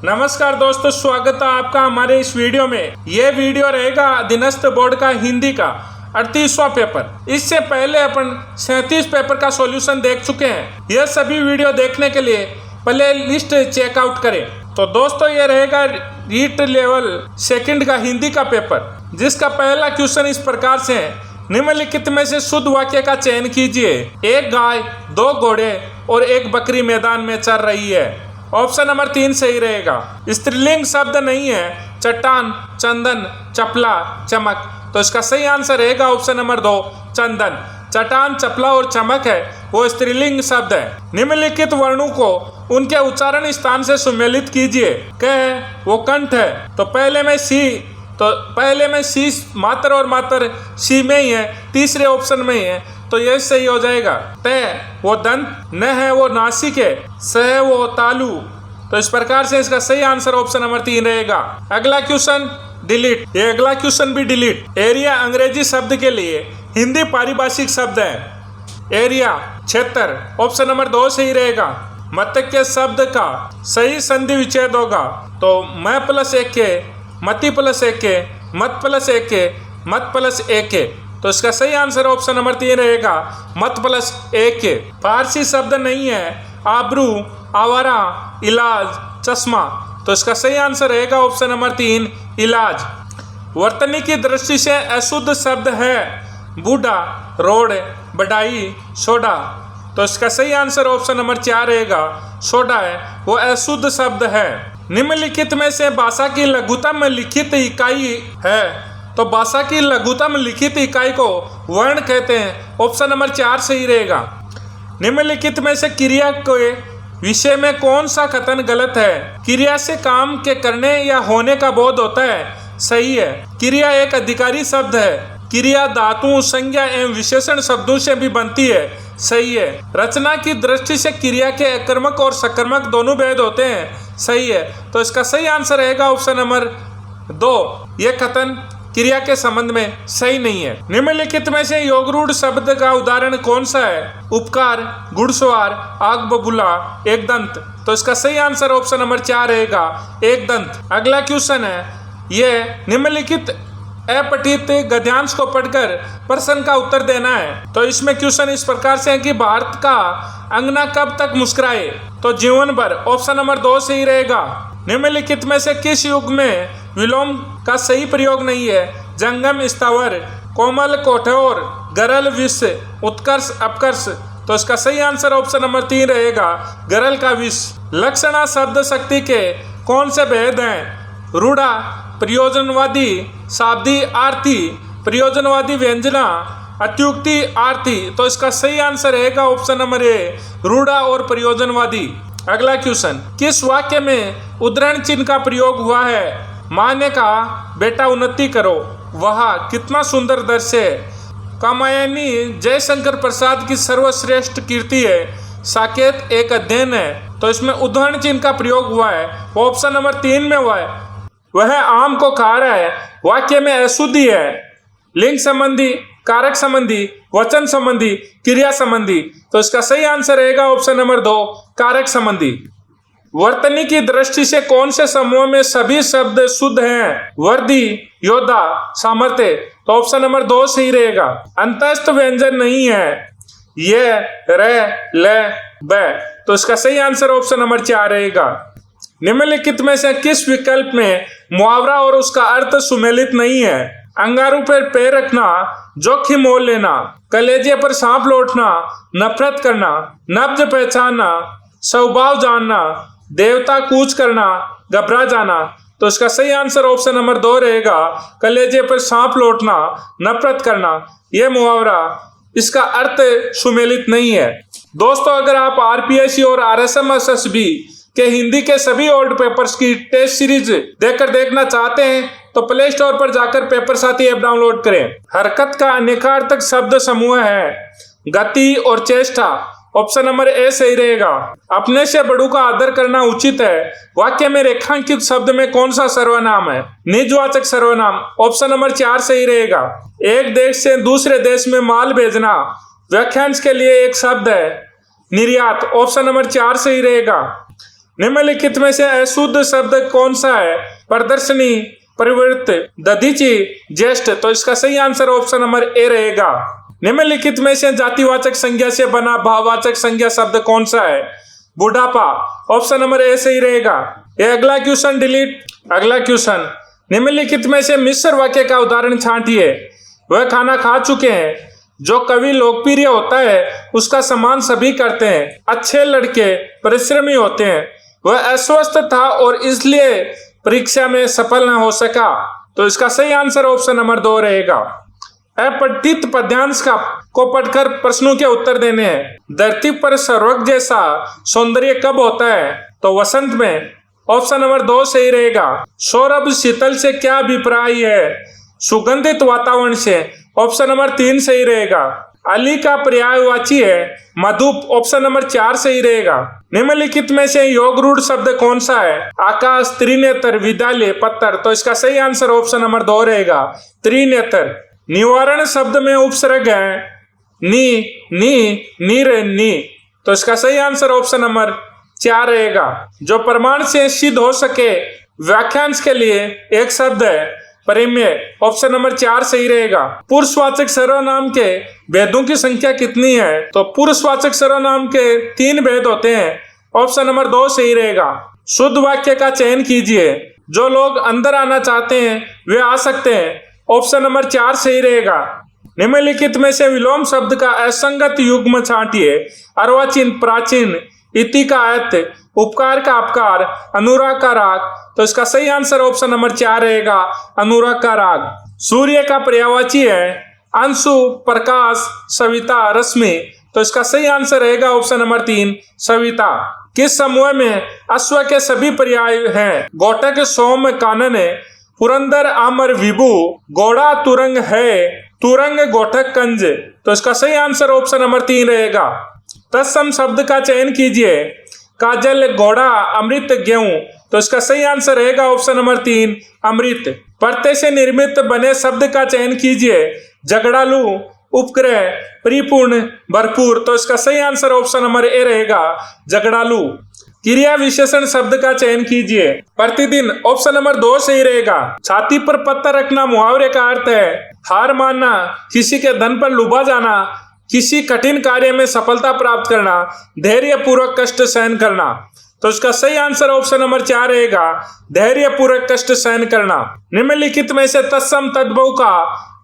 नमस्कार दोस्तों, स्वागत है आपका हमारे इस वीडियो में। ये वीडियो रहेगा अधीनस्थ बोर्ड का हिंदी का 38वां पेपर। इससे पहले अपन 37 पेपर का सॉल्यूशन देख चुके हैं। यह सभी वीडियो देखने के लिए प्ले लिस्ट चेकआउट करें। तो दोस्तों, ये रहेगा रीट लेवल सेकंड का हिंदी का पेपर, जिसका पहला क्वेश्चन इस प्रकार से है। निम्नलिखित में से शुद्ध वाक्य का चयन कीजिए। एक गाय, 2 घोड़े और 1 बकरी मैदान में चर रही है। ऑप्शन नंबर 3 सही रहेगा। स्त्रीलिंग शब्द नहीं है। चट्टान, चंदन, चपला, चमक। तो इसका सही आंसर रहेगा ऑप्शन नंबर 2 चंदन। चट्टान, चपला और चमक है वो स्त्रीलिंग शब्द है। निम्नलिखित वर्णों को उनके उच्चारण स्थान से सुमेलित कीजिए। कह वो कंठ है। तो पहले में सी मात्र और मात्र सी में ही है, तीसरे ऑप्शन में ही है, तो यह सही हो जाएगा। तय वो दंत, न है वो नासिक है, स है वो तालु। तो इस प्रकार से इसका सही आंसर ऑप्शन नंबर 3 रहेगा। अगला क्वेश्चन डिलीट। ये अगला क्वेश्चन भी डिलीट। एरिया अंग्रेजी शब्द के लिए हिंदी पारिभाषिक शब्द है। एरिया क्षेत्र, ऑप्शन नंबर 2 सही रहेगा। मत्स्य शब्द का सही संधि विच्छेद होगा। तो मैं प्लस 1 के, मति प्लस 1 के, मत प्लस 1 के, मत प्लस 1 के। तो इसका सही आंसर ऑप्शन नंबर 3 रहेगा, मत प्लस 1 के। फारसी शब्द नहीं है। आबरू, आवारा, इलाज, चश्मा। तो इसका सही आंसर रहेगा ऑप्शन नंबर 3 इलाज। वर्तनी की दृष्टि से अशुद्ध शब्द है। बूढ़ा, रोड, बढ़ाई, सोडा। तो इसका सही आंसर ऑप्शन नंबर 4 रहेगा, सोडा है वो अशुद्ध शब्द है। निम्नलिखित में से भाषा की लघुतम लिखित इकाई है। तो भाषा की लघुतम लिखित इकाई को वर्ण कहते हैं। ऑप्शन नंबर 4 सही रहेगा। निम्नलिखित में से क्रिया के विषय में कौन सा कथन गलत है? क्रिया से काम के करने या होने का बोध होता है, सही है। क्रिया एक अधिकारी शब्द है। क्रिया धातु, संज्ञा एवं विशेषण शब्दों से भी बनती है, सही है। रचना की दृष्टि से क्रिया के अकर्मक और सकर्मक दोनों भेद होते हैं, सही है। तो इसका सही आंसर रहेगा ऑप्शन नंबर 2। यह कथन क्रिया के संबंध में सही नहीं है। निम्नलिखित में से योगरूढ़ शब्द का उदाहरण कौन सा है? उपकार, घुड़सवार, आग बबूला, एक दंत। तो इसका सही आंसर ऑप्शन नंबर 4 रहेगा, एक दंत। अगला क्वेश्चन है, यह निम्नलिखित अपठित गद्यांश को पढ़कर प्रश्न का उत्तर देना है। तो इसमें क्वेश्चन इस प्रकार से है कि भारत का अंगना कब तक मुस्कुराए? तो जीवन भर। ऑप्शन नंबर 2 सही रहेगा। निम्नलिखित में से किस युग में विलोम का सही प्रयोग नहीं है? जंगम, स्थावर, कोमल, कठोर, गरल, विष, उत्कर्ष, अपकर्ष। तो इसका सही आंसर ऑप्शन नंबर 3 रहेगा, गरल का विष। लक्षणा शब्द शक्ति के कौन से भेद हैं? रूढ़ा, प्रयोजनवादी, शाब्दी, आर्थी, प्रयोजनवादी व्यंजना, अत्युक्ति, आर्थी। तो इसका सही आंसर रहेगा ऑप्शन नंबर ए, रूढ़ा और प्रयोजनवादी। अगला क्वेश्चन, किस वाक्य में उद्धरण चिन्ह का प्रयोग हुआ है? माँ ने कहा, बेटा उन्नति करो। वह कितना सुंदर दृश्य है। कामायनी जयशंकर प्रसाद की सर्वश्रेष्ठ कीर्ति है। साकेत एक अध्ययन है। तो इसमें उद्धरण चिन्ह का प्रयोग हुआ है, वो ऑप्शन नंबर 3 में हुआ है। वह आम को खा रहा है, वाक्य में अशुद्धि है। लिंग संबंधी, कारक संबंधी, वचन संबंधी, क्रिया संबंधी। तो इसका सही आंसर रहेगा ऑप्शन नंबर 2 कारक संबंधी। वर्तनी की दृष्टि से कौन से समूह में सभी शब्द शुद्ध हैं? वर्दी, योद्धा, सामर्थ्य। तो ऑप्शन नंबर 2 सही रहेगा। अंतस्थ व्यंजन नहीं है। ये, रे, ले, ब। तो इसका सही आंसर ऑप्शन नंबर 4 रहेगा। निम्नलिखित में से किस विकल्प में मुहावरा और उसका अर्थ सुमेलित नहीं है? अंगारों पर पैर रखना, जोखिम मोल लेना, कलेजे पर सांप लौटना, नफरत करना, नब्ज पहचानना, स्वभाव जानना, देवता कूच करना, घबरा जाना। तो इसका सही आंसर ऑप्शन नंबर 2 रहेगा, कलेजे पर सांप लौटना, नफरत करना। यह मुहावरा, इसका अर्थ सुमेलित नहीं है। दोस्तों, अगर आप आरपीएससी और आरएसएमएसएसबी के हिंदी के सभी ओल्ड पेपर्स की टेस्ट सीरीज देखना चाहते हैं तो प्ले स्टोर पर जाकर पेपर साथी ऐप डाउनलोड करें। हरकत का अनेकार्थक शब्द समूह है गति और चेष्टा। ऑप्शन नंबर ए सही रहेगा। अपने से बड़ों का आदर करना उचित है। वाक्य में रेखांकित शब्द में कौन सा सर्वनाम है? निजवाचक सर्वनाम। ऑप्शन नंबर 4 सही रहेगा। एक देश से दूसरे देश में माल भेजना, वाक्यांश के लिए एक शब्द है निर्यात। ऑप्शन नंबर 4 सही रहेगा। निम्नलिखित में से अशुद्ध शब्द कौन सा है? प्रदर्शनी, प्रवृत्त, दधीची, ज्येष्ठ। तो इसका सही आंसर ऑप्शन नंबर ए रहेगा। निम्नलिखित में से जातिवाचक संज्ञा से बना भाववाचक संज्ञा शब्द कौन सा है? बुढ़ापा। ऑप्शन नंबर ए सही रहेगा। ये अगला क्वेश्चन डिलीट। अगला क्वेश्चन, निम्नलिखित में से मिश्र वाक्य का उदाहरण छांटिए। वह खाना खा चुके हैं। जो कवि लोकप्रिय होता है उसका सम्मान सभी करते हैं। अच्छे लड़के परिश्रमी होते हैं। वह अस्वस्थ था और इसलिए परीक्षा में सफल न हो सका। तो इसका सही आंसर ऑप्शन नंबर 2 रहेगा। अपठित पद्यांश को पढ़कर प्रश्नों के उत्तर देने हैं। धरती पर स्वर्ग जैसा सौंदर्य कब होता है? तो वसंत में। ऑप्शन नंबर 2 सही रहेगा। सौरभ शीतल से क्या अभिप्राय है? सुगंधित वातावरण से। ऑप्शन नंबर 3 सही रहेगा। अली का पर्यायवाची है मधुप। ऑप्शन नंबर 4 सही रहेगा। निम्नलिखित में से योग रूढ़ शब्द कौन सा है? आकाश, त्रिनेत्र, विद्यालय, पत्थर। तो इसका सही आंसर ऑप्शन नंबर 2 रहेगा, त्रिनेत्र। निवारण शब्द में उपसर्ग है नी, नी, नीर, नी। तो इसका सही आंसर ऑप्शन नंबर 4 रहेगा। जो प्रमाण से सिद्ध हो सके वाक्यांश के लिए एक शब्द है परिमेय। ऑप्शन नंबर 4 सही रहेगा। पुरुषवाचक सर्वनाम के भेदों की संख्या कितनी है? तो पुरुषवाचक सर्वनाम के 3 भेद होते हैं। ऑप्शन नंबर 2 सही रहेगा। शुद्ध वाक्य का चयन कीजिए। जो लोग अंदर आना चाहते हैं वे आ सकते हैं। ऑप्शन नंबर 4 सही रहेगा। निम्नलिखित में से विलोम शब्द का असंगत युग्म छांटिए। अर्वाचीन, प्राचीन, इति का अत, उपकार का अपकार, अनुराग का राग। तो इसका सही आंसर ऑप्शन नंबर 4 रहेगा, अनुराग का राग। सूर्य का पर्यायवाची है अंशु, प्रकाश, सविता, रश्मि। तो इसका सही आंसर रहेगा ऑप्शन नंबर 3, सविता। किस समूह में अश्व के सभी पर्याय हैं? घोटक, सोम, कानन, पुरंदर, आमर, विभु, घोड़ा, तुरंग है, तुरंग, घोटक, कंज। तो इसका सही आंसर ऑप्शन नंबर 3 रहेगा। तत्सम शब्द का चयन कीजिए। काजल, घोड़ा, अमृत, गेहूं। तो इसका सही आंसर रहेगा ऑप्शन नंबर 3, अमृत। प्रत्यय से निर्मित बने शब्द का चयन कीजिए। झगड़ालू, उपग्रह, परिपूर्ण, भरपूर। तो इसका सही आंसर ऑप्शन नंबर ए रहेगा, झगड़ालू। क्रिया विशेषण शब्द का चयन कीजिए। प्रतिदिन। ऑप्शन नंबर 2 सही रहेगा। छाती पर पत्थर रखना मुहावरे का अर्थ है हार मानना, किसी के धन पर लुभा जाना, किसी कठिन कार्य में सफलता प्राप्त करना, धैर्य पूर्वक कष्ट सहन करना। तो इसका सही आंसर ऑप्शन नंबर 4 रहेगा, धैर्य पूर्वक कष्ट सहन करना। निम्नलिखित में से तत्सम तद्भव का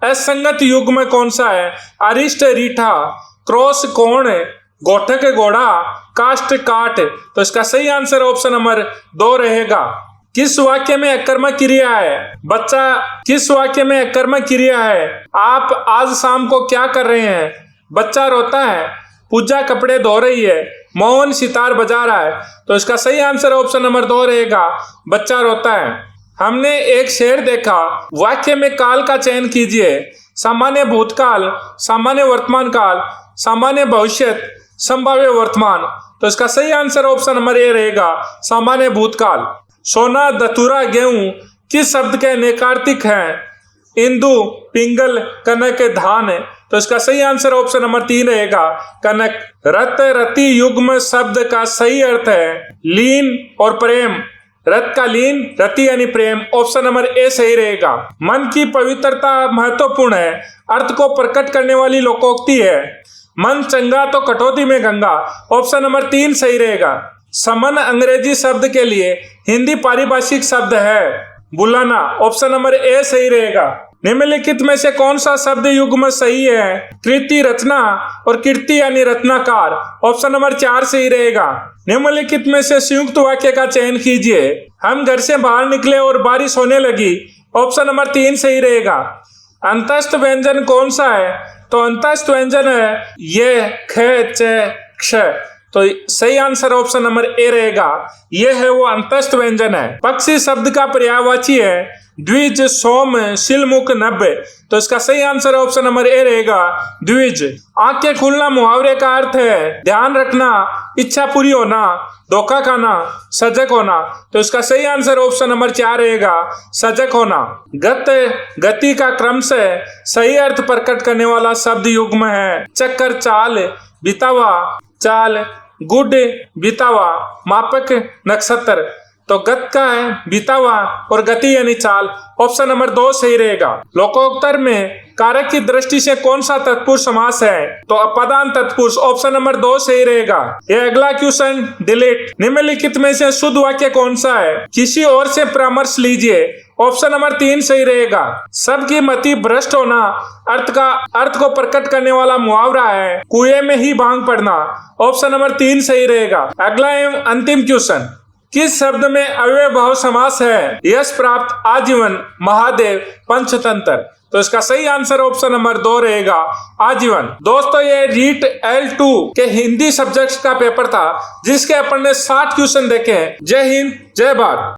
असंगत युग्म कौन सा है? अरिष्ट, रीठा, क्रॉस, कोण, घोटक, घोड़ा, काष्ट, काट। तो इसका सही आंसर ऑप्शन नंबर 2 रहेगा। किस वाक्य में अकर्मक क्रिया है? बच्चा। किस वाक्य में अकर्मक क्रिया है? आप आज शाम को क्या कर रहे हैं? बच्चा रोता है, पूजा कपड़े धो रही है, मोहन सितार बजा रहा है। तो इसका सही आंसर ऑप्शन नंबर 2 रहेगा, बच्चा रोता है। हमने एक शेर देखा। वाक्य में काल का चयन कीजिए। सामान्य भूतकाल, सामान्य वर्तमान काल, सामान्य भविष्य, संभाव्य वर्तमान। तो इसका सही आंसर ऑप्शन नंबर ए रहेगा, सामान्य भूतकाल। सोना, धतूरा, गेहूं किस शब्द के नैकार्तिक हैं? इंदु, पिंगल, कनक, धान। तो इसका सही आंसर ऑप्शन नंबर 3 रहेगा, कनक। रत, रति युग्म शब्द का सही अर्थ है लीन और प्रेम। रत का लीन, रति यानी प्रेम। ऑप्शन नंबर ए सही रहेगा। मन की पवित्रता महत्वपूर्ण है, अर्थ को प्रकट करने वाली लोकोक्ति है। मन चंगा तो कटौती में गंगा। ऑप्शन नंबर 3 सही रहेगा। समन अंग्रेजी शब्द के लिए हिंदी पारिभाषिक शब्द है बुलाना। ऑप्शन नंबर ए सही रहेगा। निम्नलिखित में से कौन सा शब्द युग्म सही है? कृति, रचना और कीर्ति यानी रत्नाकार। ऑप्शन नंबर 4 सही रहेगा। निम्नलिखित में से संयुक्त वाक्य का चयन कीजिए। हम घर से बाहर निकले और बारिश होने लगी। ऑप्शन नंबर 3 सही रहेगा। अंतस्थ व्यंजन कौन सा है? तो अंतस्थ व्यंजन है ये, ख, च, क्ष। तो सही आंसर ऑप्शन नंबर ए रहेगा, ये है वो अंतस्थ व्यंजन है। पक्षी शब्द का पर्यायवाची है द्विज, सोम, शिलमुख, नभ्य। तो इसका सही आंसर ऑप्शन नंबर ए रहेगा, द्विज। आंखें खुलना मुहावरे का अर्थ है ध्यान रखना, इच्छा पूरी होना, धोखा खाना, सजग होना। तो इसका सही आंसर ऑप्शन नंबर 4 रहेगा, सजग होना। गत, गति का क्रम से सही अर्थ प्रकट करने वाला शब्द युग्म है चक्कर, चाल, बितावा, चाल, गुड बीता हुआ, मापक नक्षत्र, तो गत का है बीता हुआ और गति यानी चाल। ऑप्शन नंबर 2 सही रहेगा। लोकोत्तर में कारक की दृष्टि से कौन सा तत्पुरुष समास है, तो अपदान तत्पुरुष। ऑप्शन नंबर 2 सही रहेगा। ये अगला क्वेश्चन डिलीट। निम्नलिखित में से शुद्ध वाक्य कौन सा है, किसी और से परामर्श लीजिए। ऑप्शन नंबर 3 सही रहेगा। सबकी मति भ्रष्ट होना अर्थ को प्रकट करने वाला मुहावरा है, कुएं में ही भांग पड़ना। ऑप्शन नंबर 3 सही रहेगा। अगला एवं अंतिम क्वेश्चन, किस शब्द में अव्यय भाव समास है, यश प्राप्त, आजीवन, महादेव, पंचतंत्र। तो इसका सही आंसर ऑप्शन नंबर 2 रहेगा, आजीवन। दोस्तों ये रीट L2 के हिंदी सब्जेक्ट का पेपर था जिसके अपन ने 60 क्वेश्चन देखे हैं। जय हिंद, जय भारत।